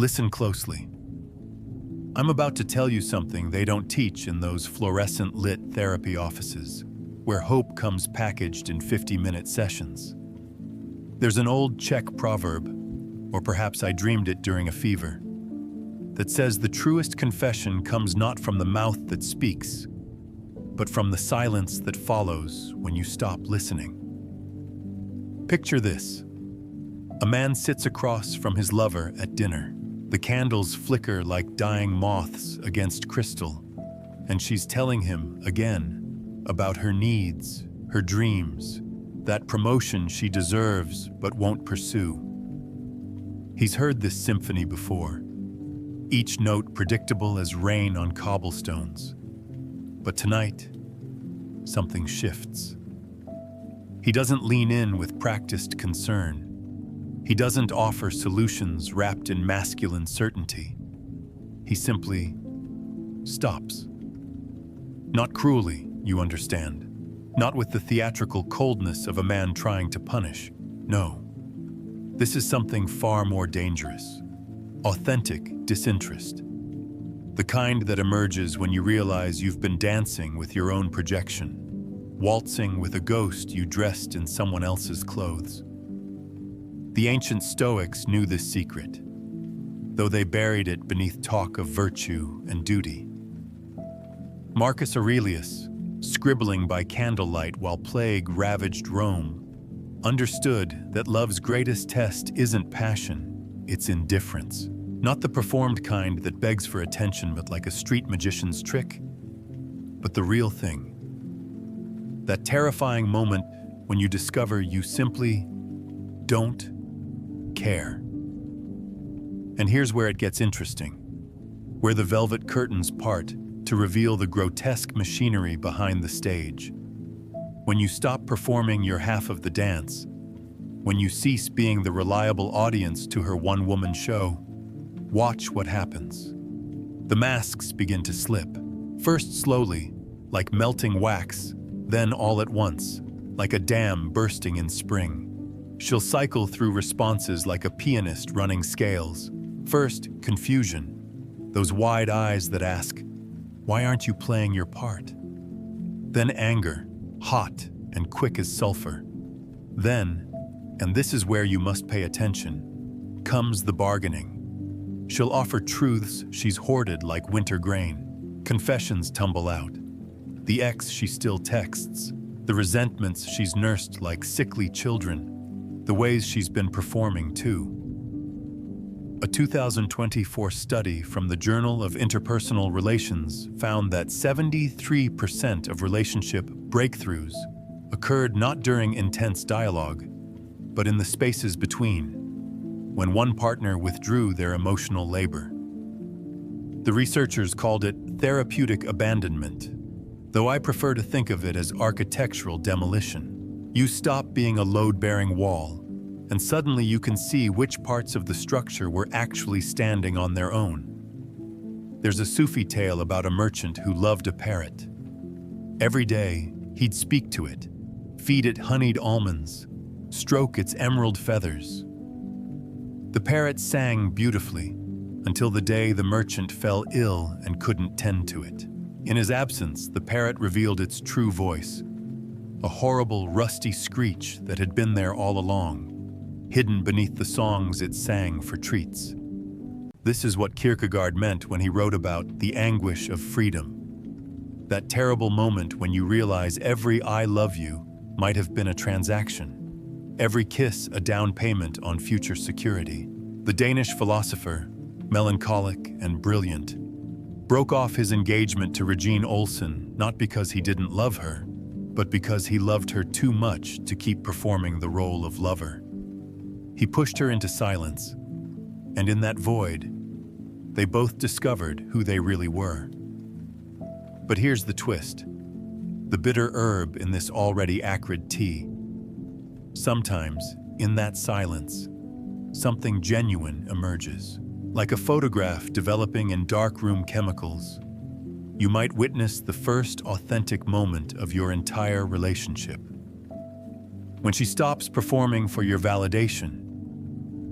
Listen closely. I'm about to tell you something they don't teach in those fluorescent-lit therapy offices, where hope comes packaged in 50-minute sessions. There's an old Czech proverb, or perhaps I dreamed it during a fever, that says the truest confession comes not from the mouth that speaks, but from the silence that follows when you stop listening. Picture this. A man sits across from his lover at dinner. The candles flicker like dying moths against crystal, and she's telling him again about her needs, her dreams, that promotion she deserves but won't pursue. He's heard this symphony before, each note predictable as rain on cobblestones. But tonight, something shifts. He doesn't lean in with practiced concern. He doesn't offer solutions wrapped in masculine certainty. He simply stops. Not cruelly, you understand. Not with the theatrical coldness of a man trying to punish. No. This is something far more dangerous. Authentic disinterest. The kind that emerges when you realize you've been dancing with your own projection, waltzing with a ghost you dressed in someone else's clothes. The ancient Stoics knew this secret, though they buried it beneath talk of virtue and duty. Marcus Aurelius, scribbling by candlelight while plague ravaged Rome, understood that love's greatest test isn't passion, it's indifference. Not the performed kind that begs for attention but like a street magician's trick, but the real thing. That terrifying moment when you discover you simply don't care. And here's where it gets interesting, where the velvet curtains part to reveal the grotesque machinery behind the stage. When you stop performing your half of the dance, when you cease being the reliable audience to her one-woman show, watch what happens. The masks begin to slip, first slowly, like melting wax, then all at once, like a dam bursting in spring. She'll cycle through responses like a pianist running scales. First, confusion, those wide eyes that ask, "Why aren't you playing your part?" Then anger, hot and quick as sulfur. Then, and this is where you must pay attention, comes the bargaining. She'll offer truths she's hoarded like winter grain. Confessions tumble out. The ex she still texts, the resentments she's nursed like sickly children, the ways she's been performing too. A 2024 study from the Journal of Interpersonal Relations found that 73% of relationship breakthroughs occurred not during intense dialogue, but in the spaces between, when one partner withdrew their emotional labor. The researchers called it therapeutic abandonment, though I prefer to think of it as architectural demolition. You stop being a load-bearing wall, and suddenly you can see which parts of the structure were actually standing on their own. There's a Sufi tale about a merchant who loved a parrot. Every day, he'd speak to it, feed it honeyed almonds, stroke its emerald feathers. The parrot sang beautifully until the day the merchant fell ill and couldn't tend to it. In his absence, the parrot revealed its true voice, a horrible, rusty screech that had been there all along, hidden beneath the songs it sang for treats. This is what Kierkegaard meant when he wrote about the anguish of freedom. That terrible moment when you realize every "I love you" might have been a transaction, every kiss a down payment on future security. The Danish philosopher, melancholic and brilliant, broke off his engagement to Regine Olsen not because he didn't love her, but because he loved her too much to keep performing the role of lover. He pushed her into silence, and in that void, they both discovered who they really were. But here's the twist, the bitter herb in this already acrid tea. Sometimes, in that silence, something genuine emerges. Like a photograph developing in darkroom chemicals, you might witness the first authentic moment of your entire relationship. When she stops performing for your validation,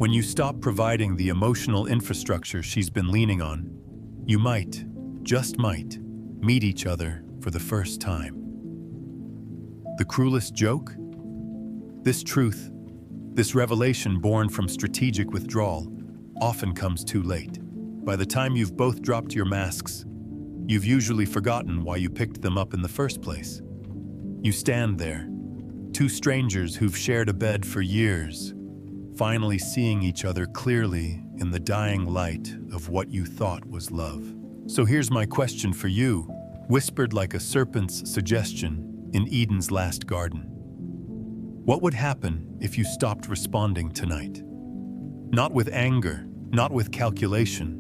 When you stop providing the emotional infrastructure she's been leaning on, you might, just might, meet each other for the first time. The cruelest joke? This truth, this revelation born from strategic withdrawal, often comes too late. By the time you've both dropped your masks, you've usually forgotten why you picked them up in the first place. You stand there, two strangers who've shared a bed for years, finally seeing each other clearly in the dying light of what you thought was love. So here's my question for you, whispered like a serpent's suggestion in Eden's last garden. What would happen if you stopped responding tonight? Not with anger, not with calculation,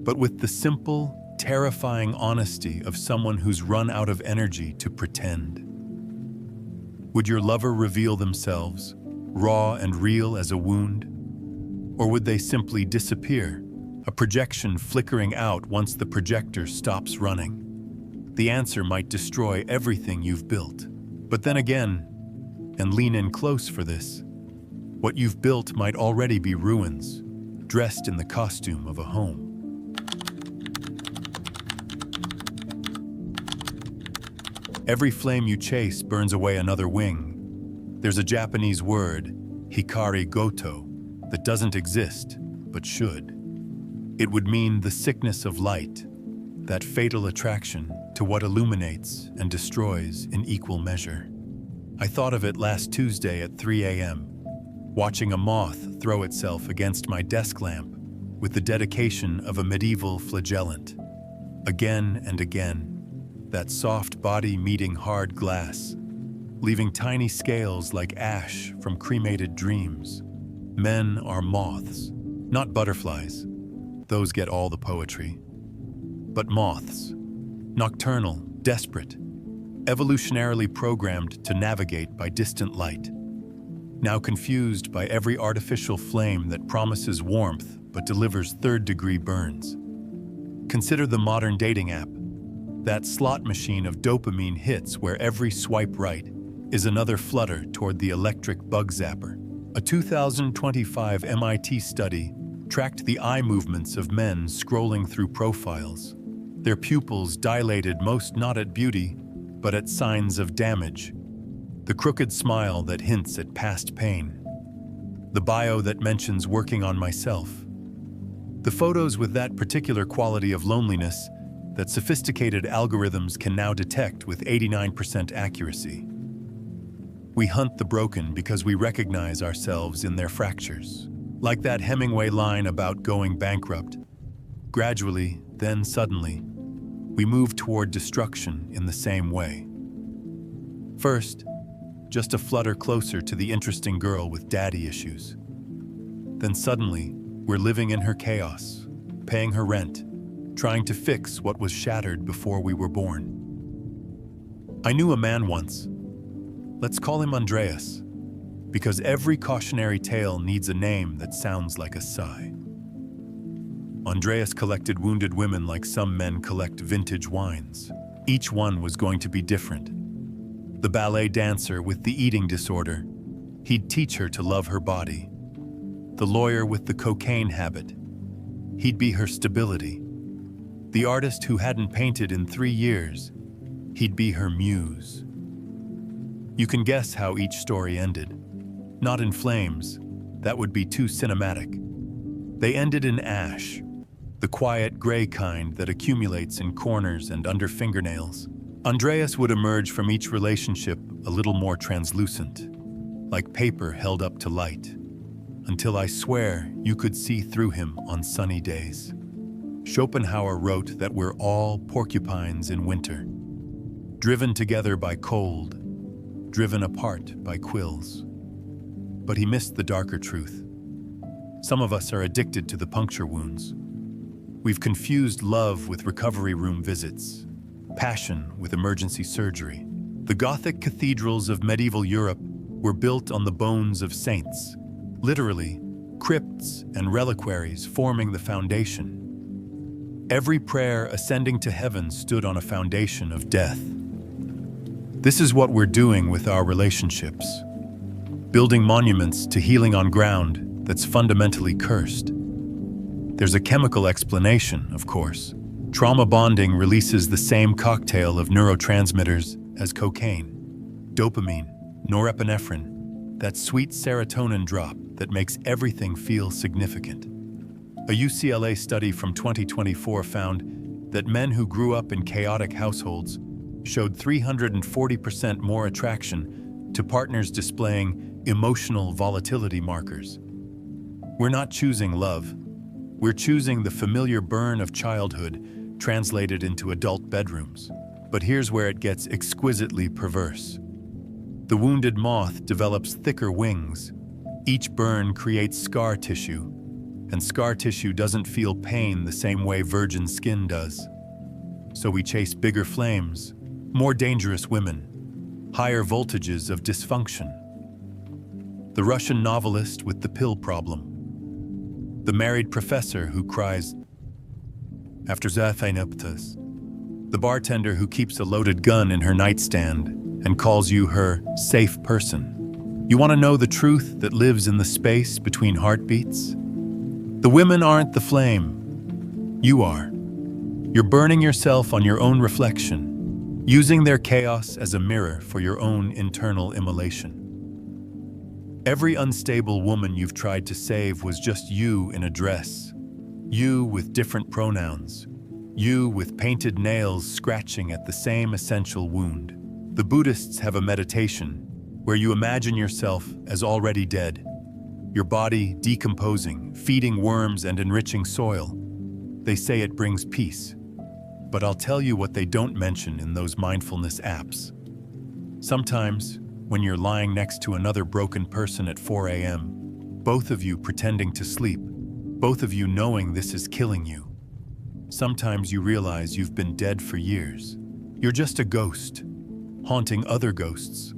but with the simple, terrifying honesty of someone who's run out of energy to pretend. Would your lover reveal themselves, raw and real as a wound? Or would they simply disappear, a projection flickering out once the projector stops running? The answer might destroy everything you've built. But then again, and lean in close for this, what you've built might already be ruins, dressed in the costume of a home. Every flame you chase burns away another wing. There's a Japanese word, hikari goto, that doesn't exist, but should. It would mean the sickness of light, that fatal attraction to what illuminates and destroys in equal measure. I thought of it last Tuesday at 3 a.m., watching a moth throw itself against my desk lamp with the dedication of a medieval flagellant. Again and again, that soft body meeting hard glass, leaving tiny scales like ash from cremated dreams. Men are moths, not butterflies. Those get all the poetry. But moths, nocturnal, desperate, evolutionarily programmed to navigate by distant light, now confused by every artificial flame that promises warmth but delivers third-degree burns. Consider the modern dating app, that slot machine of dopamine hits where every swipe right is another flutter toward the electric bug zapper. A 2025 MIT study tracked the eye movements of men scrolling through profiles, their pupils dilated most not at beauty, but at signs of damage. The crooked smile that hints at past pain. The bio that mentions working on myself. The photos with that particular quality of loneliness that sophisticated algorithms can now detect with 89% accuracy. We hunt the broken because we recognize ourselves in their fractures. Like that Hemingway line about going bankrupt. Gradually, then suddenly, we move toward destruction in the same way. First, just a flutter closer to the interesting girl with daddy issues. Then suddenly, we're living in her chaos, paying her rent, trying to fix what was shattered before we were born. I knew a man once. Let's call him Andreas, because every cautionary tale needs a name that sounds like a sigh. Andreas collected wounded women like some men collect vintage wines. Each one was going to be different. The ballet dancer with the eating disorder, he'd teach her to love her body. The lawyer with the cocaine habit, he'd be her stability. The artist who hadn't painted in 3 years, he'd be her muse. You can guess how each story ended. Not in flames, that would be too cinematic. They ended in ash, the quiet gray kind that accumulates in corners and under fingernails. Andreas would emerge from each relationship a little more translucent, like paper held up to light, until I swear you could see through him on sunny days. Schopenhauer wrote that we're all porcupines in winter, driven together by cold, driven apart by quills. But he missed the darker truth. Some of us are addicted to the puncture wounds. We've confused love with recovery room visits, passion with emergency surgery. The Gothic cathedrals of medieval Europe were built on the bones of saints, literally, crypts and reliquaries forming the foundation. Every prayer ascending to heaven stood on a foundation of death. This is what we're doing with our relationships, building monuments to healing on ground that's fundamentally cursed. There's a chemical explanation, of course. Trauma bonding releases the same cocktail of neurotransmitters as cocaine, dopamine, norepinephrine, that sweet serotonin drop that makes everything feel significant. A UCLA study from 2024 found that men who grew up in chaotic households showed 340% more attraction to partners displaying emotional volatility markers. We're not choosing love. We're choosing the familiar burn of childhood translated into adult bedrooms. But here's where it gets exquisitely perverse. The wounded moth develops thicker wings. Each burn creates scar tissue, and scar tissue doesn't feel pain the same way virgin skin does. So we chase bigger flames, more dangerous women, higher voltages of dysfunction. The Russian novelist with the pill problem. The married professor who cries after Zaphanoptus. The bartender who keeps a loaded gun in her nightstand and calls you her safe person. You want to know the truth that lives in the space between heartbeats? The women aren't the flame. You are. You're burning yourself on your own reflection, using their chaos as a mirror for your own internal immolation. Every unstable woman you've tried to save was just you in a dress. You with different pronouns. You with painted nails scratching at the same essential wound. The Buddhists have a meditation where you imagine yourself as already dead, your body decomposing, feeding worms and enriching soil. They say it brings peace. But I'll tell you what they don't mention in those mindfulness apps. Sometimes, when you're lying next to another broken person at 4 a.m., both of you pretending to sleep, both of you knowing this is killing you. Sometimes you realize you've been dead for years. You're just a ghost, haunting other ghosts,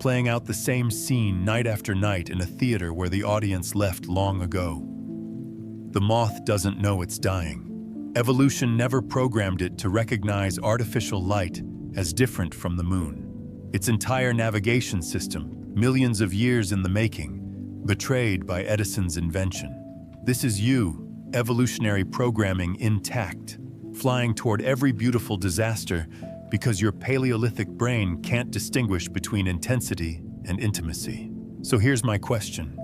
playing out the same scene night after night in a theater where the audience left long ago. The moth doesn't know it's dying. Evolution never programmed it to recognize artificial light as different from the moon. Its entire navigation system, millions of years in the making, betrayed by Edison's invention. This is you, evolutionary programming intact, flying toward every beautiful disaster because your Paleolithic brain can't distinguish between intensity and intimacy. So here's my question,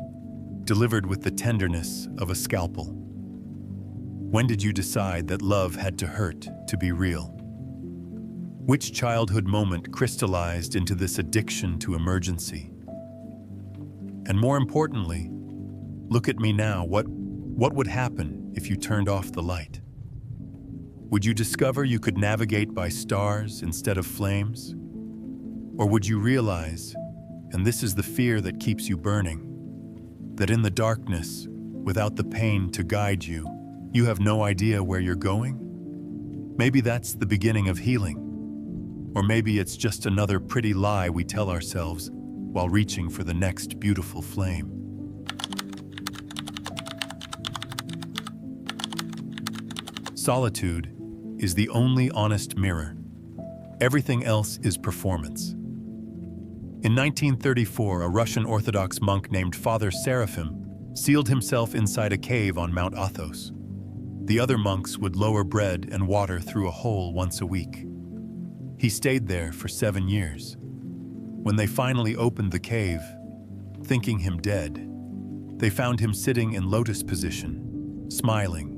delivered with the tenderness of a scalpel. When did you decide that love had to hurt to be real? Which childhood moment crystallized into this addiction to emergency? And more importantly, look at me now, what would happen if you turned off the light? Would you discover you could navigate by stars instead of flames? Or would you realize, and this is the fear that keeps you burning, that in the darkness, without the pain to guide you, you have no idea where you're going? Maybe that's the beginning of healing. Or maybe it's just another pretty lie we tell ourselves while reaching for the next beautiful flame. Solitude is the only honest mirror. Everything else is performance. In 1934, a Russian Orthodox monk named Father Seraphim sealed himself inside a cave on Mount Athos. The other monks would lower bread and water through a hole once a week. He stayed there for 7 years. When they finally opened the cave, thinking him dead, they found him sitting in lotus position, smiling,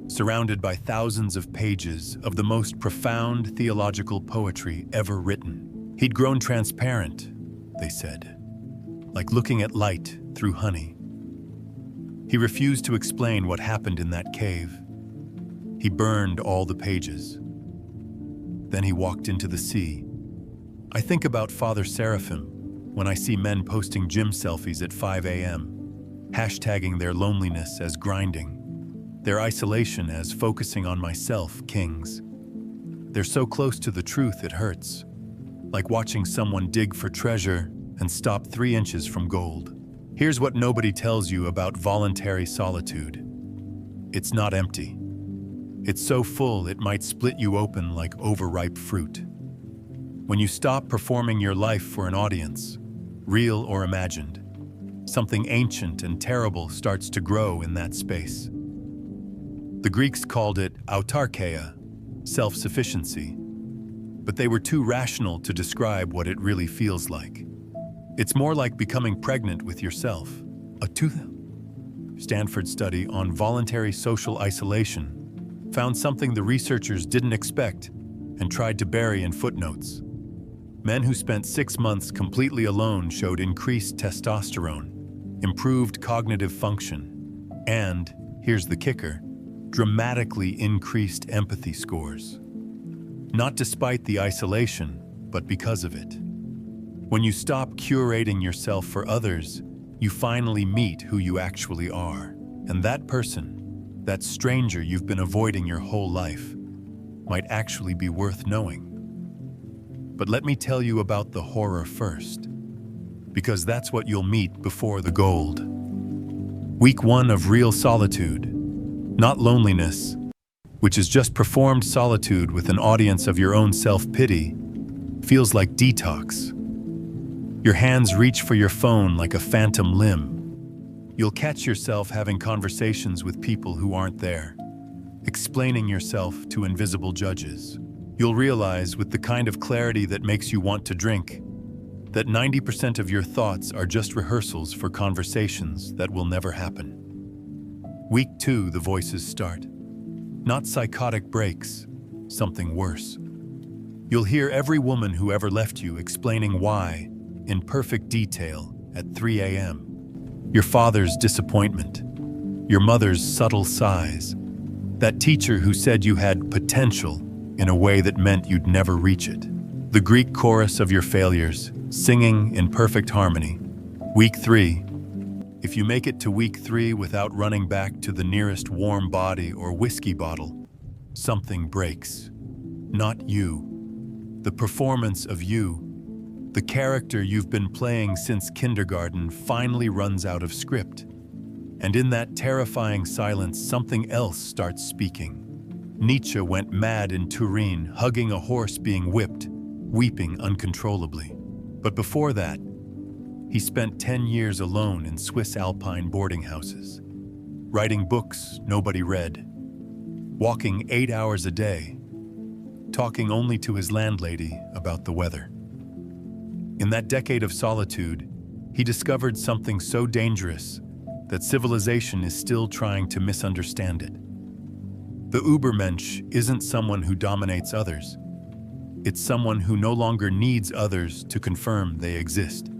surrounded by thousands of pages of the most profound theological poetry ever written. He'd grown transparent, they said, like looking at light through honey. He refused to explain what happened in that cave. He burned all the pages. Then he walked into the sea. I think about Father Seraphim when I see men posting gym selfies at 5 a.m., hashtagging their loneliness as grinding, their isolation as focusing on myself, kings. They're so close to the truth it hurts, like watching someone dig for treasure and stop 3 inches from gold. Here's what nobody tells you about voluntary solitude. It's not empty. It's so full it might split you open like overripe fruit. When you stop performing your life for an audience, real or imagined, Something ancient and terrible starts to grow in that space. The Greeks called it autarkeia, self-sufficiency, but they were too rational to describe what it really feels like. It's more like becoming pregnant with yourself. A Stanford study on voluntary social isolation found something the researchers didn't expect and tried to bury in footnotes. Men who spent 6 months completely alone showed increased testosterone, improved cognitive function, and, here's the kicker, dramatically increased empathy scores. Not despite the isolation, but because of it. When you stop curating yourself for others, you finally meet who you actually are. And that person, that stranger you've been avoiding your whole life, might actually be worth knowing. But let me tell you about the horror first, because that's what you'll meet before the gold. Week 1 of real solitude, not loneliness, which is just performed solitude with an audience of your own self-pity, feels like detox. Your hands reach for your phone like a phantom limb. You'll catch yourself having conversations with people who aren't there, explaining yourself to invisible judges. You'll realize, with the kind of clarity that makes you want to drink, that 90% of your thoughts are just rehearsals for conversations that will never happen. Week 2, the voices start. Not psychotic breaks, something worse. You'll hear every woman who ever left you explaining why, in perfect detail, at 3 a.m. Your father's disappointment, your mother's subtle sighs, that teacher who said you had potential in a way that meant you'd never reach it. The Greek chorus of your failures, singing in perfect harmony. Week 3. If you make it to week 3 without running back to the nearest warm body or whiskey bottle, something breaks. Not you. The performance of you, the character you've been playing since kindergarten, finally runs out of script. And in that terrifying silence, something else starts speaking. Nietzsche went mad in Turin, hugging a horse being whipped, weeping uncontrollably. But before that, he spent 10 years alone in Swiss Alpine boarding houses, writing books nobody read, walking 8 hours a day, talking only to his landlady about the weather. In that decade of solitude, he discovered something so dangerous that civilization is still trying to misunderstand it. The Übermensch isn't someone who dominates others. It's someone who no longer needs others to confirm they exist.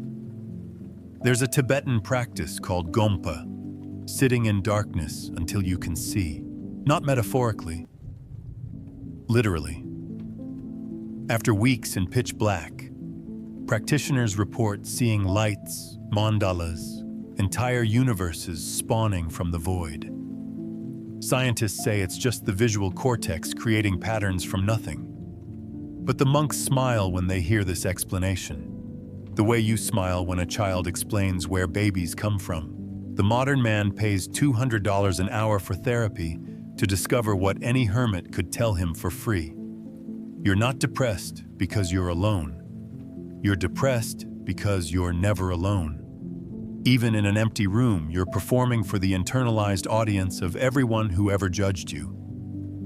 There's a Tibetan practice called Gompa, sitting in darkness until you can see, not metaphorically, literally. After weeks in pitch black, practitioners report seeing lights, mandalas, entire universes spawning from the void. Scientists say it's just the visual cortex creating patterns from nothing. But the monks smile when they hear this explanation, the way you smile when a child explains where babies come from. The modern man pays $200 an hour for therapy to discover what any hermit could tell him for free. You're not depressed because you're alone. You're depressed because you're never alone. Even in an empty room, you're performing for the internalized audience of everyone who ever judged you.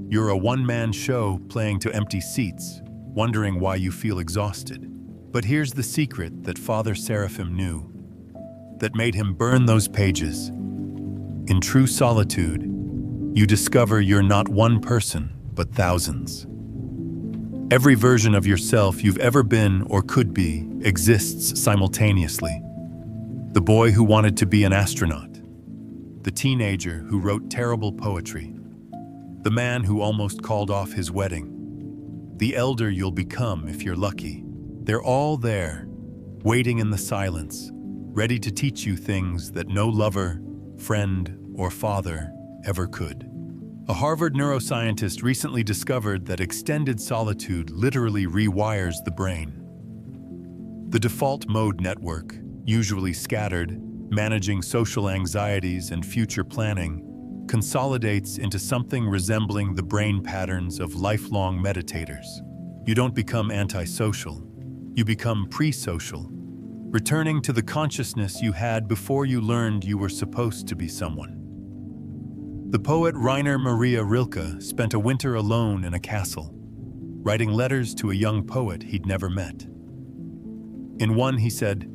You're a one-man show playing to empty seats, wondering why you feel exhausted. But here's the secret that Father Seraphim knew, that made him burn those pages. In true solitude, you discover you're not one person, but thousands. Every version of yourself you've ever been or could be exists simultaneously. The boy who wanted to be an astronaut, the teenager who wrote terrible poetry, the man who almost called off his wedding, the elder you'll become if you're lucky. They're all there, waiting in the silence, ready to teach you things that no lover, friend, or father ever could. A Harvard neuroscientist recently discovered that extended solitude literally rewires the brain. The default mode network, usually scattered, managing social anxieties and future planning, consolidates into something resembling the brain patterns of lifelong meditators. You don't become antisocial, you become pre-social, returning to the consciousness you had before you learned you were supposed to be someone. The poet Rainer Maria Rilke spent a winter alone in a castle, writing letters to a young poet he'd never met. In one, he said,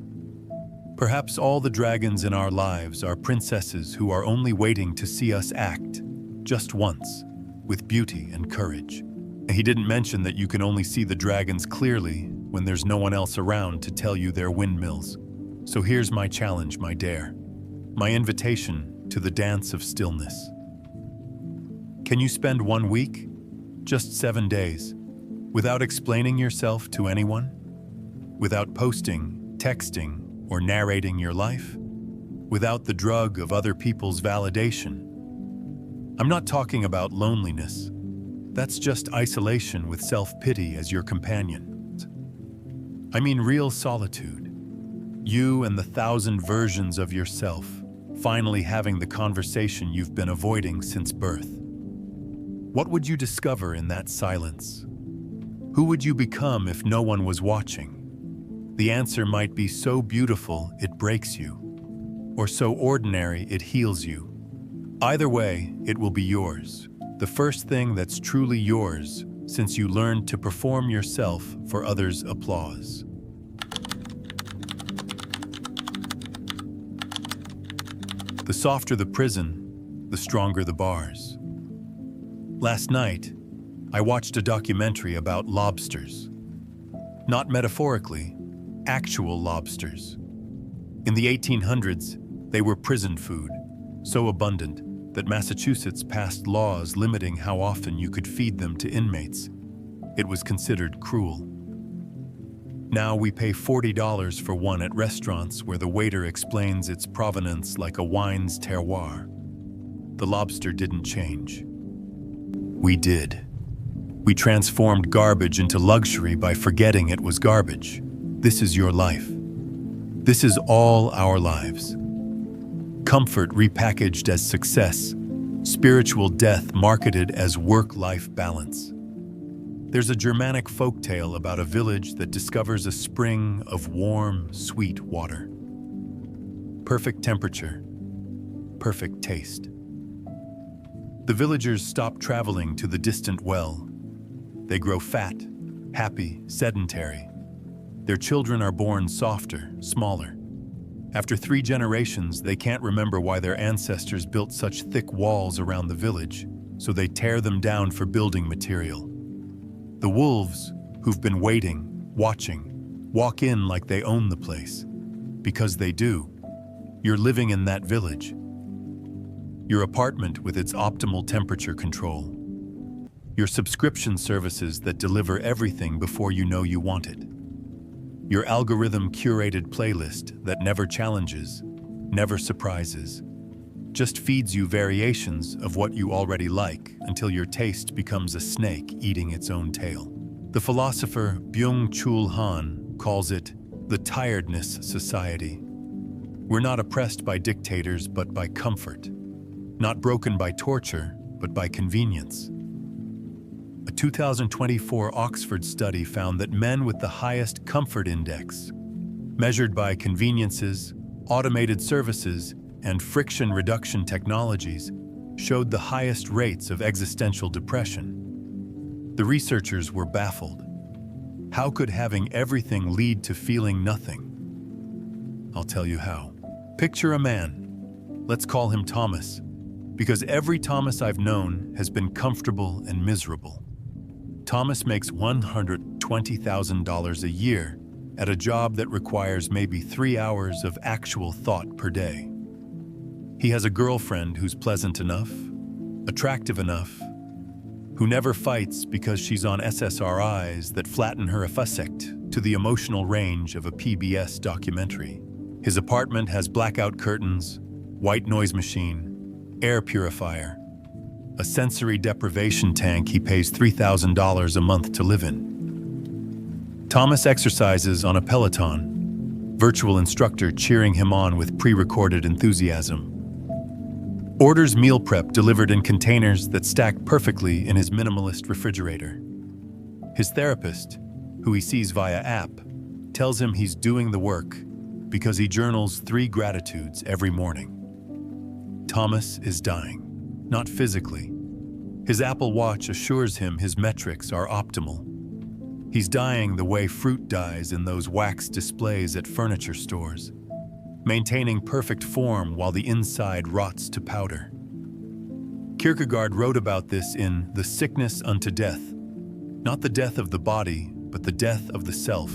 "Perhaps all the dragons in our lives are princesses who are only waiting to see us act, just once, with beauty and courage." He didn't mention that you can only see the dragons clearly when there's no one else around to tell you they're windmills. So here's my challenge, my dare, my invitation to the dance of stillness. Can you spend 1 week, just 7 days, without explaining yourself to anyone? Without posting, texting, or narrating your life? Without the drug of other people's validation? I'm not talking about loneliness. That's just isolation with self-pity as your companion. I mean real solitude. You and the 1,000 versions of yourself finally having the conversation you've been avoiding since birth. What would you discover in that silence? Who would you become if no one was watching? The answer might be so beautiful it breaks you, or so ordinary it heals you. Either way, it will be yours. The first thing that's truly yours since you learned to perform yourself for others' applause. The softer the prison, the stronger the bars. Last night, I watched a documentary about lobsters. Not metaphorically, actual lobsters. In the 1800s, they were prison food, so abundant that Massachusetts passed laws limiting how often you could feed them to inmates. It was considered cruel. Now we pay $40 for one at restaurants where the waiter explains its provenance like a wine's terroir. The lobster didn't change. We did. We transformed garbage into luxury by forgetting it was garbage. This is your life. This is all our lives. Comfort repackaged as success, spiritual death marketed as work-life balance. There's a Germanic folktale about a village that discovers a spring of warm, sweet water. Perfect temperature, perfect taste. The villagers stop traveling to the distant well. They grow fat, happy, sedentary. Their children are born softer, smaller. After 3 generations, they can't remember why their ancestors built such thick walls around the village, so they tear them down for building material. The wolves, who've been waiting, watching, walk in like they own the place. Because they do. You're living in that village. Your apartment with its optimal temperature control. Your subscription services that deliver everything before you know you want it. Your algorithm-curated playlist that never challenges, never surprises, just feeds you variations of what you already like until your taste becomes a snake eating its own tail. The philosopher Byung-Chul Han calls it the tiredness society. We're not oppressed by dictators but by comfort, not broken by torture but by convenience. A 2024 Oxford study found that men with the highest comfort index, measured by conveniences, automated services, and friction reduction technologies, showed the highest rates of existential depression. The researchers were baffled. How could having everything lead to feeling nothing? I'll tell you how. Picture a man. Let's call him Thomas, because every Thomas I've known has been comfortable and miserable. Thomas makes $120,000 a year at a job that requires maybe 3 hours of actual thought per day. He has a girlfriend who's pleasant enough, attractive enough, who never fights because she's on SSRIs that flatten her affect to the emotional range of a PBS documentary. His apartment has blackout curtains, white noise machine, air purifier, a sensory deprivation tank he pays $3,000 a month to live in. Thomas exercises on a Peloton, virtual instructor cheering him on with pre-recorded enthusiasm. Orders meal prep delivered in containers that stack perfectly in his minimalist refrigerator. His therapist, who he sees via app, tells him he's doing the work because he journals 3 gratitudes every morning. Thomas is dying, not physically. His Apple Watch assures him his metrics are optimal. He's dying the way fruit dies in those wax displays at furniture stores, maintaining perfect form while the inside rots to powder. Kierkegaard wrote about this in The Sickness Unto Death, not the death of the body, but the death of the self,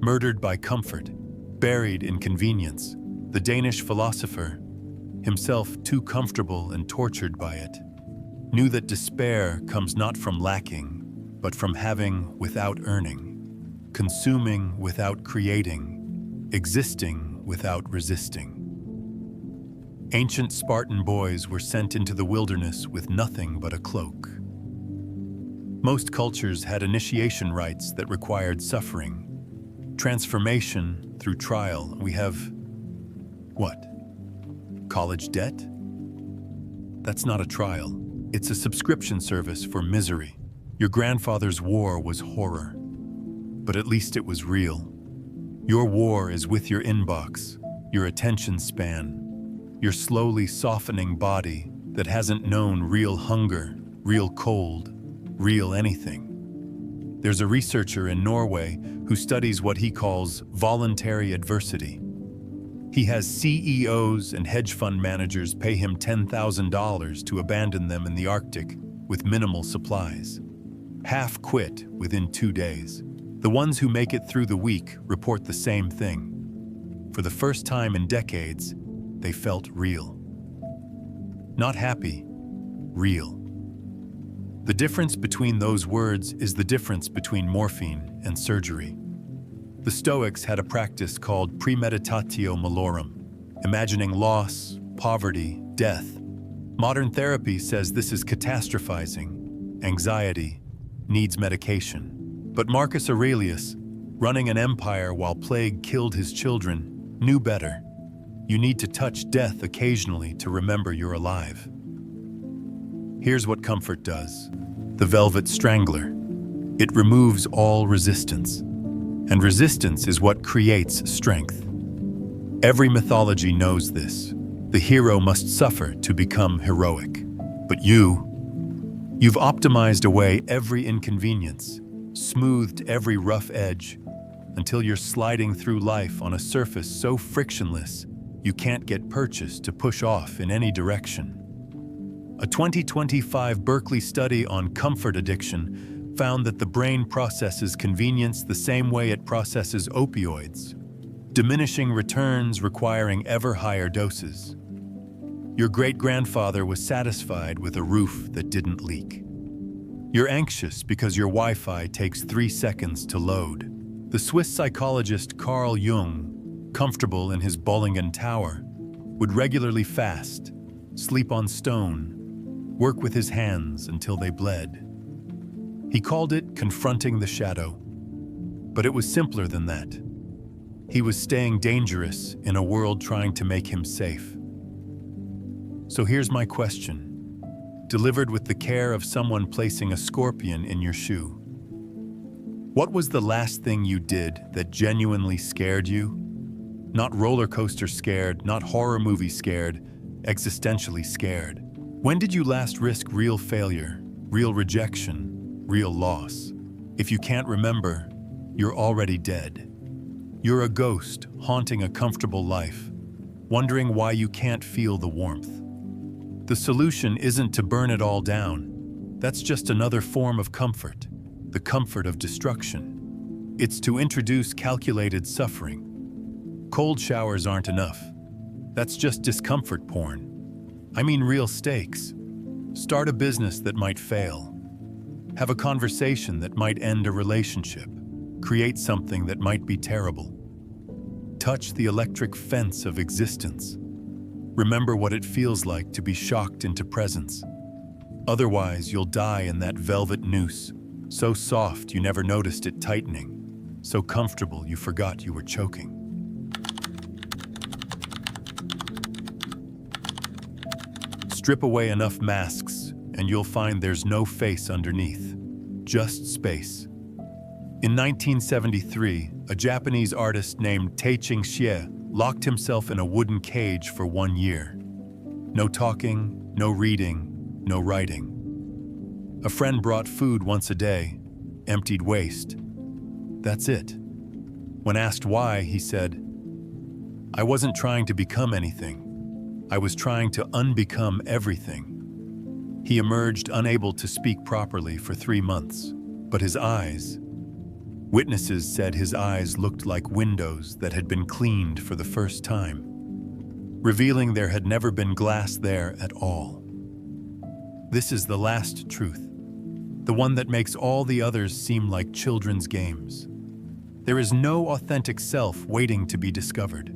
murdered by comfort, buried in convenience. The Danish philosopher, himself too comfortable and tortured by it, knew that despair comes not from lacking, but from having without earning, consuming without creating, existing without resisting. Ancient Spartan boys were sent into the wilderness with nothing but a cloak. Most cultures had initiation rites that required suffering, transformation through trial. We have, what? College debt? That's not a trial. It's a subscription service for misery. Your grandfather's war was horror, but at least it was real. Your war is with your inbox, your attention span, your slowly softening body that hasn't known real hunger, real cold, real anything. There's a researcher in Norway who studies what he calls voluntary adversity. He has CEOs and hedge fund managers pay him $10,000 to abandon them in the Arctic with minimal supplies. Half quit within 2 days. The ones who make it through the week report the same thing. For the first time in decades, they felt real. Not happy, real. The difference between those words is the difference between morphine and surgery. The Stoics had a practice called premeditatio malorum, imagining loss, poverty, death. Modern therapy says this is catastrophizing. Anxiety needs medication. But Marcus Aurelius, running an empire while plague killed his children, knew better. You need to touch death occasionally to remember you're alive. Here's what comfort does. The velvet strangler. It removes all resistance. And resistance is what creates strength. Every mythology knows this. The hero must suffer to become heroic. But you've optimized away every inconvenience, smoothed every rough edge, until you're sliding through life on a surface so frictionless you can't get purchase to push off in any direction. A 2025 Berkeley study on comfort addiction found that the brain processes convenience the same way it processes opioids, diminishing returns requiring ever higher doses. Your great-grandfather was satisfied with a roof that didn't leak. You're anxious because your Wi-Fi takes 3 seconds to load. The Swiss psychologist Carl Jung, comfortable in his Bollingen Tower, would regularly fast, sleep on stone, work with his hands until they bled. He called it confronting the shadow, but it was simpler than that. He was staying dangerous in a world trying to make him safe. So here's my question, delivered with the care of someone placing a scorpion in your shoe. What was the last thing you did that genuinely scared you? Not roller coaster scared, not horror movie scared, existentially scared. When did you last risk real failure, real rejection, real loss? If you can't remember, you're already dead. You're a ghost haunting a comfortable life, wondering why you can't feel the warmth. The solution isn't to burn it all down. That's just another form of comfort, the comfort of destruction. It's to introduce calculated suffering. Cold showers aren't enough. That's just discomfort porn. I mean real stakes. Start a business that might fail. Have a conversation that might end a relationship. Create something that might be terrible. Touch the electric fence of existence. Remember what it feels like to be shocked into presence. Otherwise, you'll die in that velvet noose, so soft you never noticed it tightening, so comfortable you forgot you were choking. Strip away enough masks, and you'll find there's no face underneath, just space. In 1973, a Japanese artist named Tei Ching-hsie locked himself in a wooden cage for 1 year. No talking, no reading, no writing. A friend brought food once a day, emptied waste. That's it. When asked why, he said, "I wasn't trying to become anything. I was trying to unbecome everything." He emerged unable to speak properly for 3 months, but his eyes, witnesses said his eyes looked like windows that had been cleaned for the first time, revealing there had never been glass there at all. This is the last truth, the one that makes all the others seem like children's games. There is no authentic self waiting to be discovered.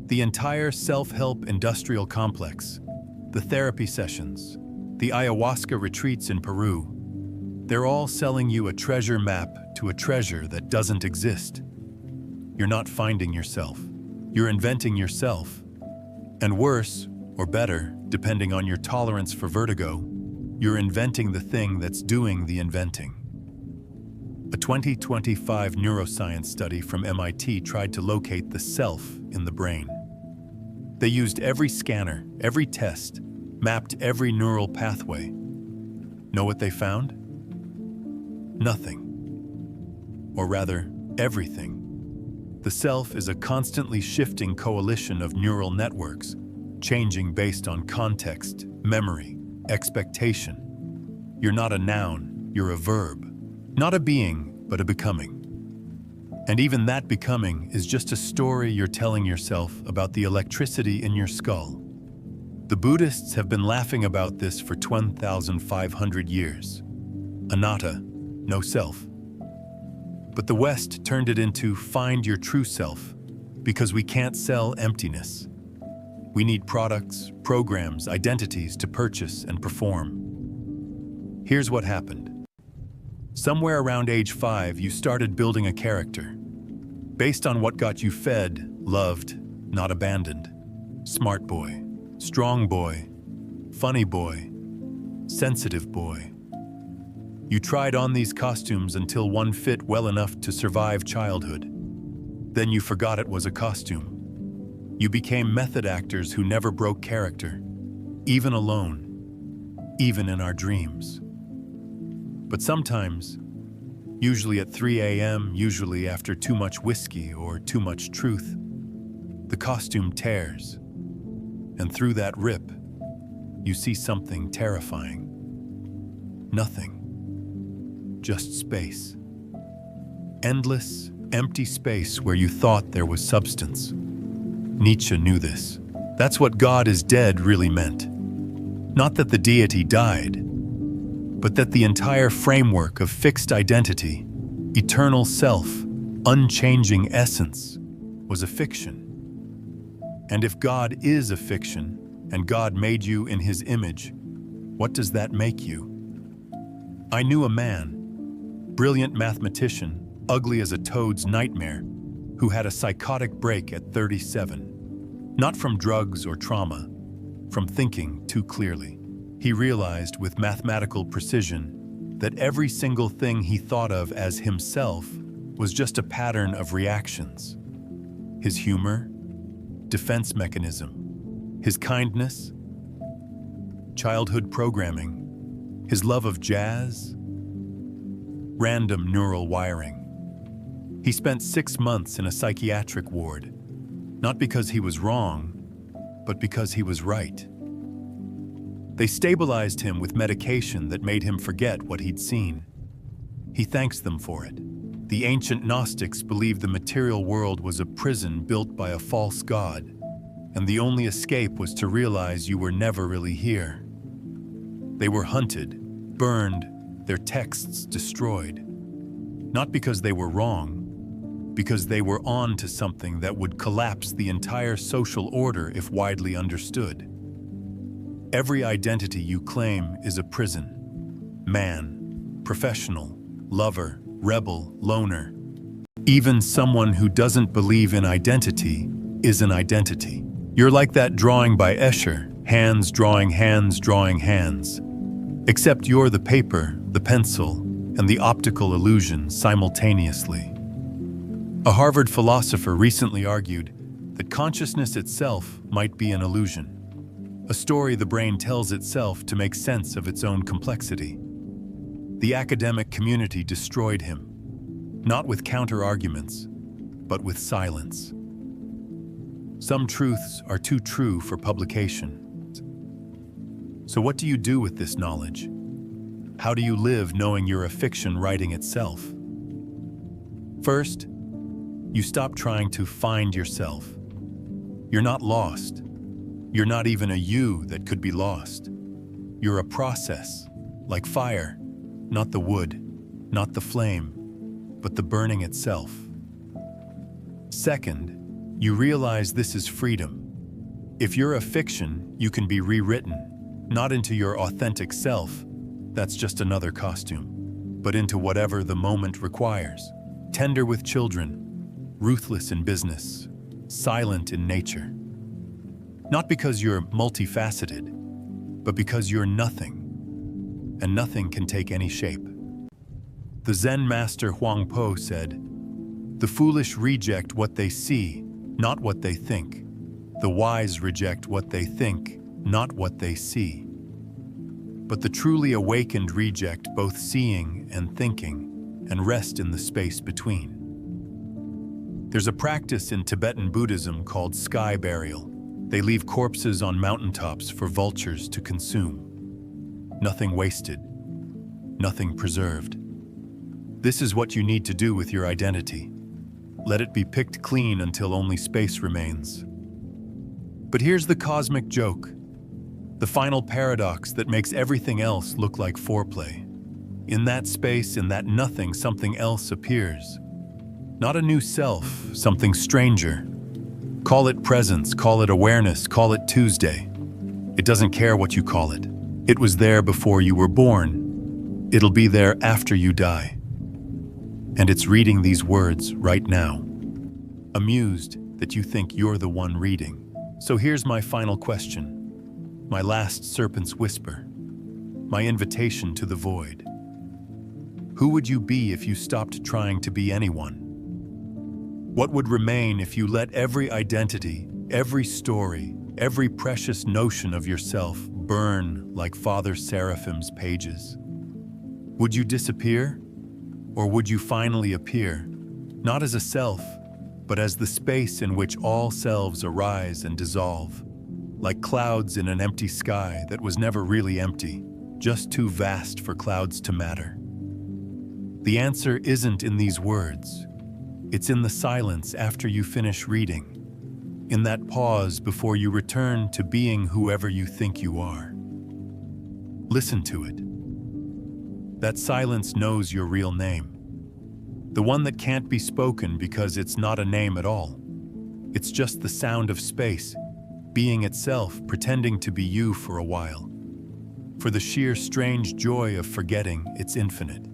The entire self-help industrial complex, the therapy sessions, the ayahuasca retreats in Peru, they're all selling you a treasure map to a treasure that doesn't exist. You're not finding yourself. You're inventing yourself. And worse, or better, depending on your tolerance for vertigo, you're inventing the thing that's doing the inventing. A 2025 neuroscience study from MIT tried to locate the self in the brain. They used every scanner, every test, mapped every neural pathway. Know what they found? Nothing. Or rather, everything. The self is a constantly shifting coalition of neural networks, changing based on context, memory, expectation. You're not a noun, you're a verb. Not a being, but a becoming. And even that becoming is just a story you're telling yourself about the electricity in your skull. The Buddhists have been laughing about this for 1,500 years. Anatta, no self. But the West turned it into find your true self, because we can't sell emptiness. We need products, programs, identities to purchase and perform. Here's what happened. Somewhere around age 5, you started building a character, based on what got you fed, loved, not abandoned. Smart boy, strong boy, funny boy, sensitive boy. You tried on these costumes until one fit well enough to survive childhood. Then you forgot it was a costume. You became method actors who never broke character, even alone, even in our dreams. But sometimes, usually at 3 a.m., usually after too much whiskey or too much truth, the costume tears. And through that rip, you see something terrifying. Nothing. Just space. Endless, empty space where you thought there was substance. Nietzsche knew this. That's what God is dead really meant. Not that the deity died, but that the entire framework of fixed identity, eternal self, unchanging essence, was a fiction. And if God is a fiction, and God made you in His image, what does that make you? I knew a man, brilliant mathematician, ugly as a toad's nightmare, who had a psychotic break at 37. Not from drugs or trauma, from thinking too clearly. He realized with mathematical precision that every single thing he thought of as himself was just a pattern of reactions. His humor, defense mechanism, his kindness, childhood programming, his love of jazz, random neural wiring. He spent 6 months in a psychiatric ward, not because he was wrong, but because he was right. They stabilized him with medication that made him forget what he'd seen. He thanks them for it. The ancient Gnostics believed the material world was a prison built by a false god, and the only escape was to realize you were never really here. They were hunted, burned, their texts destroyed. Not because they were wrong, because they were on to something that would collapse the entire social order if widely understood. Every identity you claim is a prison. Man, professional, lover, rebel, loner. Even someone who doesn't believe in identity is an identity. You're like that drawing by Escher, hands drawing hands drawing hands. Except you're the paper, the pencil, and the optical illusion simultaneously. A Harvard philosopher recently argued that consciousness itself might be an illusion, a story the brain tells itself to make sense of its own complexity. The academic community destroyed him, not with counter-arguments, but with silence. Some truths are too true for publication. So what do you do with this knowledge? How do you live knowing you're a fiction writing itself? First, you stop trying to find yourself. You're not lost. You're not even a you that could be lost. You're a process, like fire, not the wood, not the flame, but the burning itself. Second, you realize this is freedom. If you're a fiction, you can be rewritten, not into your authentic self, that's just another costume, but into whatever the moment requires. Tender with children, ruthless in business, silent in nature. Not because you're multifaceted, but because you're nothing, and nothing can take any shape. The Zen master Huang Po said, "The foolish reject what they see, not what they think. The wise reject what they think, not what they see. But the truly awakened reject both seeing and thinking, and rest in the space between." There's a practice in Tibetan Buddhism called sky burial. They leave corpses on mountaintops for vultures to consume. Nothing wasted, nothing preserved. This is what you need to do with your identity. Let it be picked clean until only space remains. But here's the cosmic joke, the final paradox that makes everything else look like foreplay. In that space, in that nothing, something else appears. Not a new self, something stranger. Call it presence, call it awareness, call it Tuesday. It doesn't care what you call it. It was there before you were born. It'll be there after you die. And it's reading these words right now. Amused that you think you're the one reading. So here's my final question, my last serpent's whisper, my invitation to the void. Who would you be if you stopped trying to be anyone? What would remain if you let every identity, every story, every precious notion of yourself burn like Father Seraphim's pages? Would you disappear? Or would you finally appear, not as a self, but as the space in which all selves arise and dissolve, like clouds in an empty sky that was never really empty, just too vast for clouds to matter? The answer isn't in these words. It's in the silence after you finish reading, in that pause before you return to being whoever you think you are. Listen to it. That silence knows your real name. The one that can't be spoken because it's not a name at all. It's just the sound of space, being itself, pretending to be you for a while. For the sheer strange joy of forgetting it's infinite.